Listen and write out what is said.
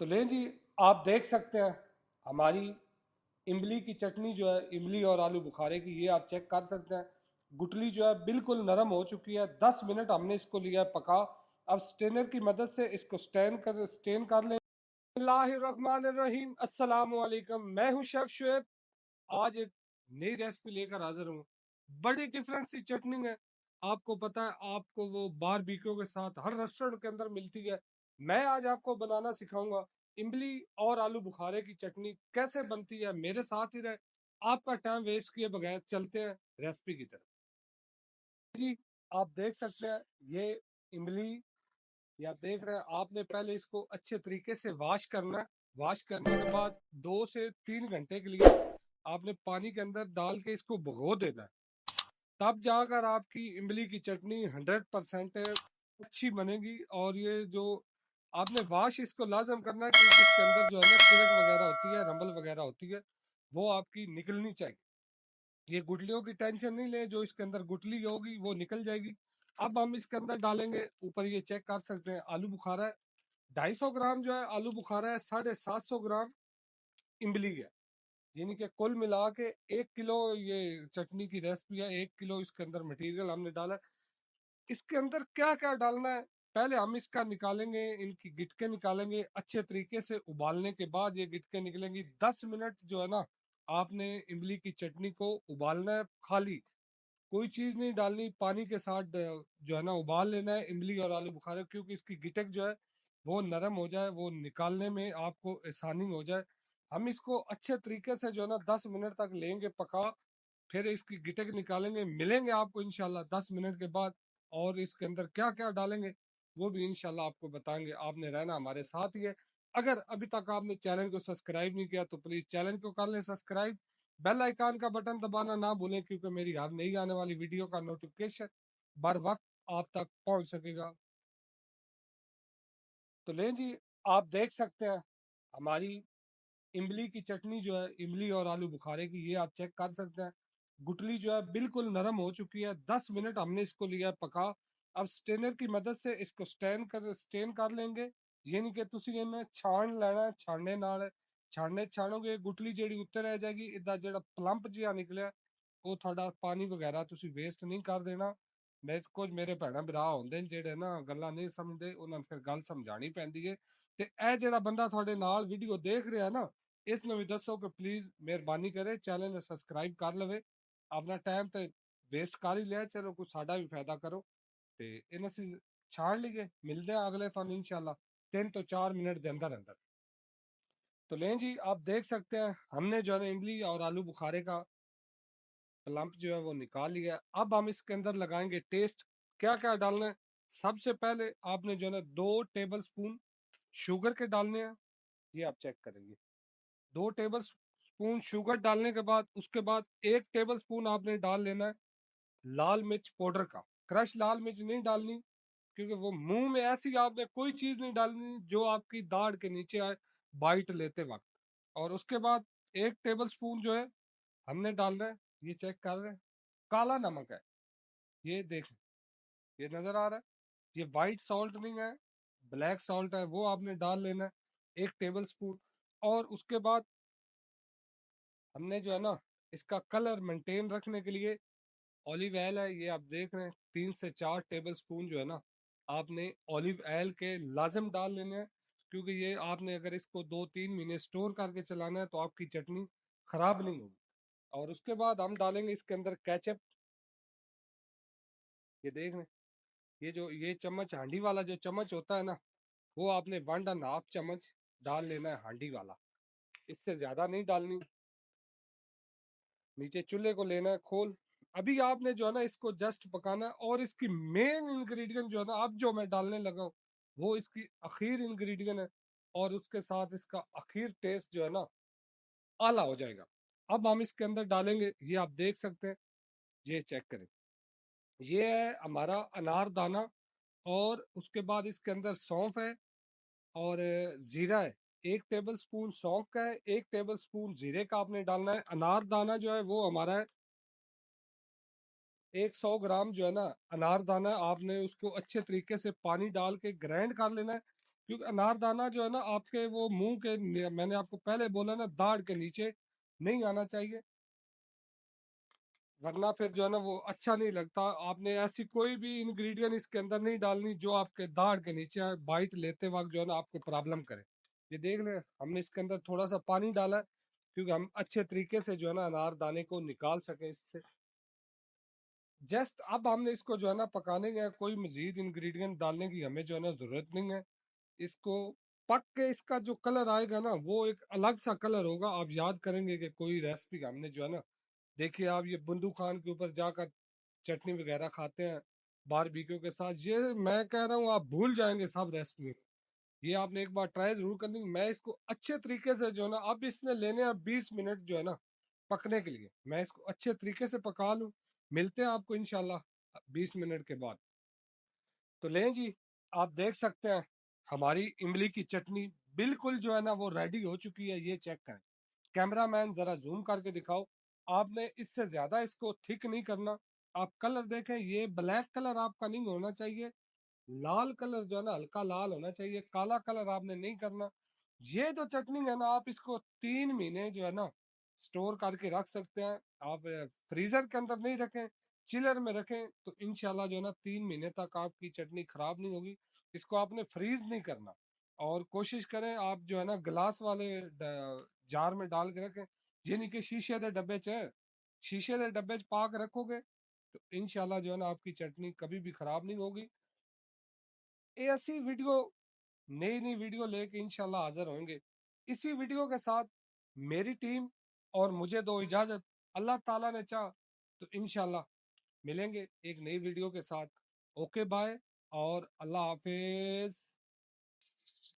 तो लें जी, आप देख सकते हैं हमारी इमली की चटनी जो है, इमली और आलू बुखारे की, ये आप चेक कर सकते हैं। गुटली जो है बिल्कुल नरम हो चुकी है। 10 मिनट हमने इसको लिया है पका। अब स्टेनर की मदद से इसको स्टेन कर लें। बिस्मिल्लाहिर्रहमानिर्रहीम, अस्सलाम वालेकुम। मैं हूं शेफ शुएब। आज एक नई रेसिपी लेकर हाजिर हूँ। बड़ी डिफरेंट सी चटनी है। आपको पता है, आपको वो बारबेक्यू के साथ हर रेस्टोरेंट के अंदर मिलती है। मैं आज आपको बनाना सिखाऊंगा इमली और आलू बुखारे की चटनी कैसे बनती है। मेरे साथ ही रहे, आपका टाइम वेस्ट किए बगैर चलते हैं रेसिपी की तरफ। जी, आप देख सकते हैं ये इमली, ये आप देख रहे हैं। आपने पहले इसको अच्छे तरीके से वॉश करना है। वॉश करने के बाद 2 से 3 घंटे के लिए आपने पानी के अंदर डाल के इसको भिगो देना है। तब जाकर आपकी इमली की चटनी 100% अच्छी बनेगी। और ये जो आपने वॉश इसको लाजम करना है, क्योंकि इसके अंदर जो है ना किरक वगैरह होती है, रंबल वगैरह होती है, वो आपकी निकलनी चाहिए। ये गुटलियों की टेंशन नहीं ले, जो इसके अंदर गुटली होगी वो निकल जाएगी। अब हम इसके अंदर डालेंगे, ऊपर ये चेक कर सकते हैं आलू बुखारा है। 250 ग्राम जो है आलू बुखारा है, 750 ग्राम इमली है। यानी कि कुल मिला के 1 किलो ये चटनी की रेसिपी है। 1 किलो इसके अंदर मटेरियल हमने डाला है। इसके अंदर क्या क्या डालना है, पहले हम इसका निकालेंगे, इनकी गिटके निकालेंगे। अच्छे तरीके से उबालने के बाद ये गिटके निकलेंगी। 10 मिनट जो है ना, आपने इमली की चटनी को उबालना है खाली। कोई चीज नहीं डालनी, पानी के साथ जो है ना उबाल लेना है इमली और आलू बुखारे, क्योंकि इसकी गिटक जो है वो नरम हो जाए, वो निकालने में आपको आसानी हो जाए। हम इसको अच्छे तरीके से जो है ना 10 मिनट तक लेंगे पका। फिर इसकी गिटक निकालेंगे, मिलेंगे आपको इंशाल्लाह 10 मिनट के बाद। और इसके अंदर क्या क्या डालेंगे वो भी इंशाल्लाह आपको बताएंगे। आपने रहना हमारे साथ ही है। अगर अभी तक आपने चैनल को सब्सक्राइब नहीं किया तो प्लीज चैनल को कर लें सब्सक्राइब। बेल आइकन का बटन दबाना ना भूलें, क्योंकि मेरी हर नई आने वाली वीडियो का नोटिफिकेशन बर वक्त आप तक पहुंच सकेगा। तो लें जी, आप देख सकते हैं हमारी इमली की चटनी जो है, इमली और आलू बुखारे की, ये आप चेक कर सकते हैं। गुटली जो है बिल्कुल नरम हो चुकी है। 10 मिनट हमने इसको लिया है पका। अब स्टेनर की मदद से इसको स्टेन कर लेंगे। यानी कि ਤੁਸੀਂ ਇਹਨੂੰ ਛਾਣ ਲੈਣਾ ਹੈ, ਛਾਣਨੇ ਨਾਲ ਛਾਣਨੇ ਛਾਣੋਗੇ ਗੁਟਲੀ ਜਿਹੜੀ ਉੱਤੇ ਰਹਿ ਜਾਏਗੀ। ਇਦਾਂ ਜਿਹੜਾ ਪਲੰਪ ਜਿਹਾ ਨਿਕਲਿਆ, ਉਹ ਤੁਹਾਡਾ ਪਾਣੀ ਵਗੈਰਾ ਤੁਸੀਂ ਵੇਸਟ ਨਹੀਂ ਕਰ ਦੇਣਾ। ਮੈਂ ਕੁਝ ਮੇਰੇ ਭੈਣਾਂ ਭਰਾ ਹੁੰਦੇ ਨੇ ਜਿਹੜੇ ਨਾ ਗੱਲਾਂ ਨਹੀਂ ਸਮਝਦੇ, ਉਹਨਾਂ ਨੂੰ ਫਿਰ ਗੱਲ ਸਮਝਾਣੀ ਪੈਂਦੀ ਹੈ। ਤੇ ਇਹ ਜਿਹੜਾ ਬੰਦਾ ਤੁਹਾਡੇ ਨਾਲ ਵੀਡੀਓ ਦੇਖ ਰਿਹਾ ਨਾ, ਇਸ ਨੂੰ ਵੀ ਦੱਸੋ ਕਿ ਪਲੀਜ਼ ਮਿਹਰਬਾਨੀ ਕਰੇ ਚੈਨਲ ਨੂੰ ਸਬਸਕ੍ਰਾਈਬ ਕਰ ਲਵੇ। ਆਪਣਾ ਟਾਈਮ ਤੇ ਵੇਸਟ ਕਰ ਹੀ ਲਿਆ, ਚਲੋ ਕੁਝ ਸਾਡਾ ਵੀ ਫਾਇਦਾ ਕਰੋ। ਤੇ ਇਹਨਾਂ ਅਸੀਂ ਛਾੜ ਲਈਏ, ਮਿਲਦੇ ਆ अगले ਤੁਹਾਨੂੰ इंशाल्लाह 3 ਤੋਂ 4 मिनट के अंदर अंदर। तो लें जी, आप देख सकते हैं हमने जो है ना इमली और आलू बुखारे का प्लम्प जो है वो निकाल लिया। अब हम इसके अंदर लगाएंगे टेस्ट। क्या क्या डालना है, सबसे पहले आपने जो है ना 2 टेबल स्पून शुगर के डालने हैं। ये आप चेक करेंगे, 2 टेबल स्पून शुगर डालने के बाद उसके बाद 1 टेबल स्पून आपने डाल लेना है लाल मिर्च पाउडर का। क्रश लाल मिर्च नहीं डालनी, क्योंकि वो मुंह में ऐसी आपने कोई चीज नहीं डालनी जो आपकी दाढ़ के नीचे आए बाइट लेते वक्त। और उसके बाद 1 टेबल स्पून जो है हमने डालना है, ये चेक कर रहे हैं, काला नमक है। ये देख, ये नजर आ रहा है, ये वाइट सॉल्ट नहीं है, ब्लैक सॉल्ट है, वो आपने डाल लेना है 1 टेबल स्पून। और उसके बाद हमने जो है ना इसका कलर मेंटेन रखने के लिए ऑलिव ऑयल है। ये आप देख रहे हैं 3 से 4 टेबल स्पून जो है ना आपने ऑलिव ऑयल के लाजम डाल लेने हैं। क्योंकि ये आपने अगर इसको 2-3 महीने स्टोर करके चलाना है तो आपकी चटनी खराब नहीं होगी। और उसके बाद हम डालेंगे इसके अंदर केचप। ये देख रहे हैं, ये जो ये चम्मच हांडी वाला जो चम्मच होता है ना, वो आपने 1.5 चम्मच डाल लेना है हांडी वाला, इससे ज्यादा नहीं डालनी। नीचे चूल्हे को लेना है खोल। अभी आपने जो है ना इसको जस्ट पकाना है। और इसकी मेन इंग्रेडिएंट जो है ना अब जो मैं डालने लगा हूँ, वो इसकी आखिर इंग्रेडिएंट है। और उसके साथ इसका आखिर टेस्ट जो है ना आला हो जाएगा। अब हम इसके अंदर डालेंगे, ये आप देख सकते हैं, ये चेक करें, ये है हमारा अनार दाना। और उसके बाद इसके अंदर सौंफ है और जीरा है। 1 टेबल स्पून सौंफ का है, 1 टेबल स्पून जीरे का आपने डालना है। अनार दाना जो है वो हमारा है 100 ग्राम जो है ना अनार दाना। आपने उसको अच्छे तरीके से पानी डाल के ग्राइंड कर लेना है, क्योंकि अनारदाना जो है ना आपके वो मुंह के मैंने आपको पहले बोला ना, दाढ़ के नीचे नहीं आना चाहिए, वरना फिर जो है ना वो अच्छा नहीं लगता। आपने ऐसी कोई भी इंग्रेडिएंट इसके अंदर नहीं डालनी जो आपके दाढ़ के नीचे बाइट लेते वक्त जो है ना आपको प्रॉब्लम करे। ये देख ले, हमने इसके अंदर थोड़ा सा पानी डाला है क्योंकि हम अच्छे तरीके से जो है ना अनारदाने को निकाल सके इससे। जस्ट अब हमने इसको जो है ना पकाने गए, कोई मजीद इंग्रेडिएंट डालने की हमें जो है ना जरूरत नहीं है। इसको पक के इसका जो कलर आएगा ना वो एक अलग सा कलर होगा। आप याद करेंगे कि कोई रेसिपी हमने जो है ना, देखिए आप ये बंदू खान के ऊपर जाकर चटनी वगैरह खाते हैं बारबेक्यू के साथ, ये मैं कह रहा हूँ आप भूल जाएंगे सब रेसिपी। ये आपने एक बार ट्राई जरूर करनी। मैं इसको अच्छे तरीके से जो है ना, अब इसने लेने हैं 20 मिनट जो है ना पकने के लिए, मैं इसको अच्छे तरीके से पका लूँ। मिलते हैं आपको इंशाल्लाह 20 मिनट के बाद। तो लें जी, आप देख सकते हैं हमारी इमली की चटनी बिल्कुल जो है ना वो रेडी हो चुकी है। ये चेक करें, कैमरा मैन जरा जूम करके दिखाओ। आपने इससे ज्यादा इसको थिक नहीं करना। आप कलर देखें, ये ब्लैक कलर आपका नहीं होना चाहिए, लाल कलर जो है ना हल्का लाल होना चाहिए, काला कलर आपने नहीं करना। ये जो चटनी है ना आप इसको 3 महीने जो है ना स्टोर करके रख सकते हैं। आप फ्रीजर के अंदर नहीं रखें, चिलर में रखें, तो इंशाल्लाह जो है ना 3 महीने तक आपकी चटनी खराब नहीं होगी। इसको आपने फ्रीज नहीं करना, और कोशिश करें आप जो है ना गिलास वाले जार में डाल के रखें। ये नहीं कि शीशे के डब्बे च है, शीशे के डब्बे च पा के रखोगे तो इंशाल्लाह जो है ना आपकी चटनी कभी भी खराब नहीं होगी। ऐसी वीडियो, नई नई वीडियो लेके इंशाल्लाह हाजिर होंगे। इसी वीडियो के साथ मेरी टीम और मुझे दो इजाजत, अल्लाह ताला ने चाह तो इंशाल्लाह मिलेंगे एक नई वीडियो के साथ। ओके बाय और अल्लाह हाफिज।